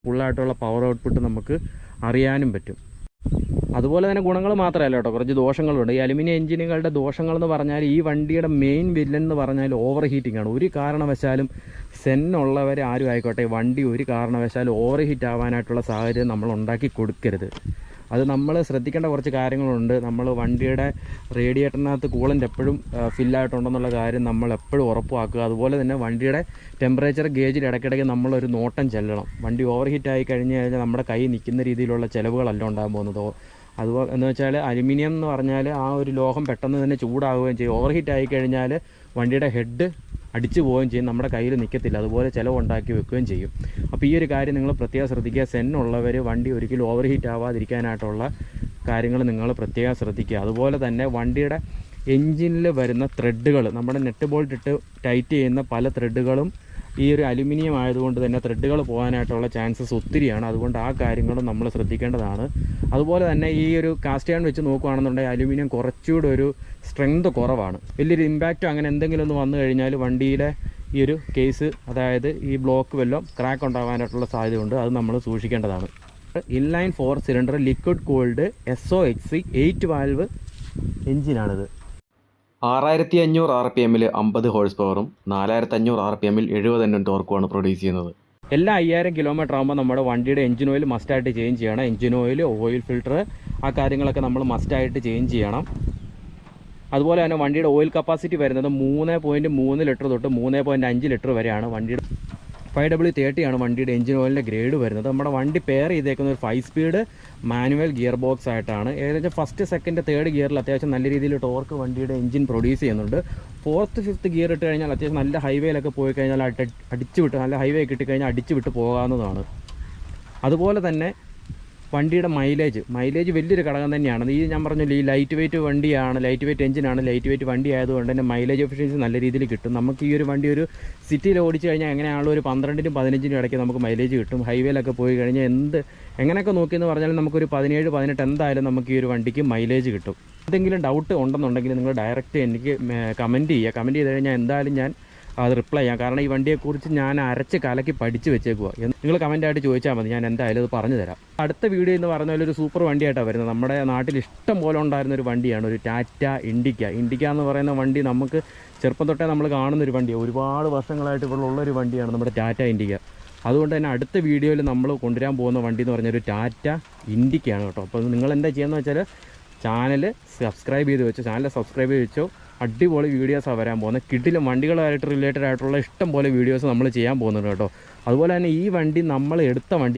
ഫുള്ളായിട്ടുള്ള power output നമുക്ക് അറിയാനും പറ്റും. അതുപോലെ തന്നെ ഗുണങ്ങൾ മാത്രമല്ല കേട്ടോ, കുറച്ച് ദോഷങ്ങളുണ്ട്. ഈ അലുമിനിയം എഞ്ചിനുകളുടെ ദോഷങ്ങളെന്ന് പറഞ്ഞാൽ ഈ വണ്ടിയുടെ മെയിൻ വില്ലൻ എന്ന് പറഞ്ഞാൽ ഓവർ ഹീറ്റിംഗ് ആണ്. ഒരു കാരണവശാലും സെന്നുള്ളവർ ആരും ആയിക്കോട്ടെ, വണ്ടി ഒരു കാരണവശാലും ഓവർ ഹീറ്റ് ആവാനായിട്ടുള്ള സാഹചര്യം നമ്മൾ ഉണ്ടാക്കി കൊടുക്കരുത്. അത് നമ്മൾ ശ്രദ്ധിക്കേണ്ട കുറച്ച് കാര്യങ്ങളുണ്ട്. നമ്മൾ വണ്ടിയുടെ റേഡിയേറ്ററിനകത്ത് കൂളൻ്റ് എപ്പോഴും ഫില്ലായിട്ടുണ്ടെന്നുള്ള കാര്യം നമ്മൾ എപ്പോഴും ഉറപ്പാക്കുക. അതുപോലെ തന്നെ വണ്ടിയുടെ ടെമ്പറേച്ചർ ഗേജിൽ ഇടയ്ക്കിടയ്ക്ക് നമ്മളൊരു നോട്ടം ചെല്ലണം. വണ്ടി ഓവർ ഹീറ്റ് ആയി കഴിഞ്ഞ് കഴിഞ്ഞാൽ നമ്മുടെ കൈ നിൽക്കുന്ന രീതിയിലുള്ള ചിലവുകളല്ല ഉണ്ടാകാൻ പോകുന്നത്. അതുപോലെ എന്ന് വെച്ചാൽ അലുമിനിയം എന്ന് പറഞ്ഞാൽ ആ ഒരു ലോഹം പെട്ടെന്ന് തന്നെ ചൂടാവുകയും ചെയ്യും. ഓവർ ഹീറ്റ് ആയിക്കഴിഞ്ഞാൽ വണ്ടിയുടെ ഹെഡ് അടിച്ചു പോവുകയും ചെയ്യും, നമ്മുടെ കയ്യിൽ നിൽക്കത്തില്ല, അതുപോലെ ചിലവുണ്ടാക്കി വെക്കുകയും ചെയ്യും. അപ്പോൾ ഈ ഒരു കാര്യം നിങ്ങൾ പ്രത്യേകം ശ്രദ്ധിക്കുക. സെന്നുള്ളവർ വണ്ടി ഒരിക്കലും ഓവർ ഹീറ്റ് ആവാതിരിക്കാനായിട്ടുള്ള കാര്യങ്ങൾ നിങ്ങൾ പ്രത്യേകം ശ്രദ്ധിക്കുക. അതുപോലെ തന്നെ വണ്ടിയുടെ എൻജിനിൽ വരുന്ന ത്രെഡുകൾ, നമ്മുടെ നെറ്റ് ബോൾട്ട് ഇട്ട് ടൈറ്റ് ചെയ്യുന്ന പല ത്രെഡുകളും ഈ ഒരു അലുമിനിയം ആയതുകൊണ്ട് തന്നെ ത്രെഡുകൾ പോകാനായിട്ടുള്ള ചാൻസസ് ഒത്തിരിയാണ്. അതുകൊണ്ട് ആ കാര്യങ്ങളും നമ്മൾ ശ്രദ്ധിക്കേണ്ടതാണ്. അതുപോലെ തന്നെ ഈ ഒരു കാസ്റ്റ് അയൺ വെച്ച് നോക്കുകയാണെന്നുണ്ടെങ്കിൽ അലുമിനിയം കുറച്ചുകൂടെ ഒരു സ്ട്രെങ്ത് കുറവാണ്. വലിയൊരു ഇമ്പാക്റ്റോ അങ്ങനെ എന്തെങ്കിലും ഒന്ന് വന്നു കഴിഞ്ഞാൽ വണ്ടിയിലെ ഈ ഒരു കേസ്, അതായത് ഈ ബ്ലോക്ക് വല്ലതും ക്രാക്ക് ഉണ്ടാകാനായിട്ടുള്ള സാധ്യതയുണ്ട്. അത് നമ്മൾ സൂക്ഷിക്കേണ്ടതാണ്. Inline 4 cylinder liquid cooled SOHC 8 valve എഞ്ചിനാണിത്. 6500 RPM 50 ഹോഴ്സ് പവറും 4500 RPM 70 Nm ടോർക്കുമാണ് പ്രൊഡ്യൂസ് ചെയ്യുന്നത്. എല്ലാ 5000 കിലോമീറ്റർ ആകുമ്പോൾ നമ്മുടെ വണ്ടിയുടെ എഞ്ചിൻ ഓയിൽ മസ്റ്റായിട്ട് ചേഞ്ച് ചെയ്യണം. എഞ്ചിൻ ഓയിൽ, ഓയിൽ ഫിൽറ്റർ, ആ കാര്യങ്ങളൊക്കെ നമ്മൾ മസ്റ്റായിട്ട് ചേഞ്ച് ചെയ്യണം. അതുപോലെ തന്നെ വണ്ടിയുടെ ഓയിൽ കപ്പാസിറ്റി വരുന്നത് 3.3 ലിറ്റർ തൊട്ട് 3.5 ലിറ്റർ വരെയാണ്. വണ്ടിയുടെ 5W30 ആണ് വണ്ടിയുടെ എഞ്ചിൻ ഓയിലിൻ്റെ ഗ്രേഡ് വരുന്നത്. നമ്മുടെ വണ്ടി പെയർ ചെയ്തേക്കുന്ന ഒരു 5 സ്പീഡ് മാനുവൽ ഗിയർ ബോക്സ് ആയിട്ടാണ്. ഏകദേശം ഫസ്റ്റ്, സെക്കൻഡ്, തേർഡ് ഗിയറിൽ അത്യാവശ്യം നല്ല രീതിയിൽ ടോർക്ക് വണ്ടിയുടെ എഞ്ചിൻ പ്രൊഡ്യൂസ് ചെയ്യുന്നുണ്ട്. 4th, 5th ഗിയർ ഇട്ട് കഴിഞ്ഞാൽ അത്യാവശ്യം നല്ല ഹൈവേയിലൊക്കെ പോയി കഴിഞ്ഞാൽ അടിച്ചു വിട്ട്, നല്ല ഹൈവേ കിട്ടിക്കഴിഞ്ഞാൽ അടിച്ചു വിട്ട് പോകാവുന്നതാണ്. അതുപോലെ തന്നെ വണ്ടിയുടെ മൈലേജ് വലിയൊരു ഘടകം തന്നെയാണ്. ഈ ഞാൻ പറഞ്ഞില്ല, ഈ ലൈറ്റ് വെയിറ്റ് വണ്ടിയാണ്, ലൈറ്റ് വെയിറ്റ് എഞ്ചിനാണ്. ലൈറ്റ് വെയിറ്റ് വണ്ടി ആയതുകൊണ്ട് തന്നെ മൈലേജ് എഫിഷ്യൻസി നല്ല രീതിയിൽ കിട്ടും. നമുക്ക് ഈ ഒരു വണ്ടി ഒരു സിറ്റിയിൽ ഓടിച്ച് കഴിഞ്ഞാൽ എങ്ങനെയാണല്ലോ ഒരു 12നും 15നും ഇടയ്ക്ക് നമുക്ക് മൈലേജ് കിട്ടും. ഹൈവേയിലൊക്കെ പോയി കഴിഞ്ഞാൽ എങ്ങനെയൊക്കെ നോക്കിയെന്ന് പറഞ്ഞാൽ നമുക്കൊരു 17, 18 എന്തായാലും നമുക്ക് ഈ ഒരു വണ്ടിക്ക് മൈലേജ് കിട്ടും. എന്തെങ്കിലും ഡൗട്ട് ഉണ്ടെന്നുണ്ടെങ്കിൽ നിങ്ങൾ ഡയറക്റ്റ് എനിക്ക് കമൻറ്റ് ചെയ്യുക. കമൻറ്റ് ചെയ്ത് കഴിഞ്ഞാൽ എന്തായാലും ഞാൻ അത് റിപ്ലൈ ചെയ്യാം. കാരണം ഈ വണ്ടിയെക്കുറിച്ച് ഞാൻ അരച്ച് കലക്കി പഠിച്ച് വെച്ചേക്കുക. നിങ്ങൾ കമൻറ്റായിട്ട് ചോദിച്ചാൽ മതി, ഞാൻ എന്തായാലും അത് പറഞ്ഞു തരാം. അടുത്ത വീഡിയോ എന്ന് പറഞ്ഞ പോലെ ഒരു സൂപ്പർ വണ്ടിയായിട്ടാണ് വരുന്നത്. നമ്മുടെ നാട്ടിൽ ഇഷ്ടം പോലെ ഉണ്ടായിരുന്ന ഒരു വണ്ടിയാണ്, ഒരു ടാറ്റ ഇൻഡിക്ക എന്ന് പറയുന്ന വണ്ടി. നമുക്ക് ചെറുപ്പം തൊട്ടേ നമ്മൾ കാണുന്നൊരു വണ്ടിയാണ്, ഒരുപാട് വർഷങ്ങളായിട്ട് ഇവിടെ ഉള്ളൊരു വണ്ടിയാണ് നമ്മുടെ ടാറ്റ ഇൻഡിക്ക. അതുകൊണ്ട് തന്നെ അടുത്ത വീഡിയോയിൽ നമ്മൾ കൊണ്ടുവരാൻ പോകുന്ന വണ്ടി എന്ന് പറഞ്ഞൊരു ടാറ്റ ഇൻഡിക്കയാണ് കേട്ടോ. അപ്പോൾ നിങ്ങൾ എന്താ ചെയ്യുന്നത് വെച്ചാൽ ചാനൽ സബ്സ്ക്രൈബ് ചെയ്ത് വെച്ചോ. അടിപൊളി വീഡിയോസാണ് വരാൻ പോകുന്നത്. കിടിലം വണ്ടികളായിട്ട് റിലേറ്റഡ് ആയിട്ടുള്ള ഇഷ്ടം പോലെ വീഡിയോസ് നമ്മൾ ചെയ്യാൻ പോകുന്നുണ്ട് കേട്ടോ. അതുപോലെ തന്നെ ഈ വണ്ടി നമ്മൾ എടുത്ത വണ്ടി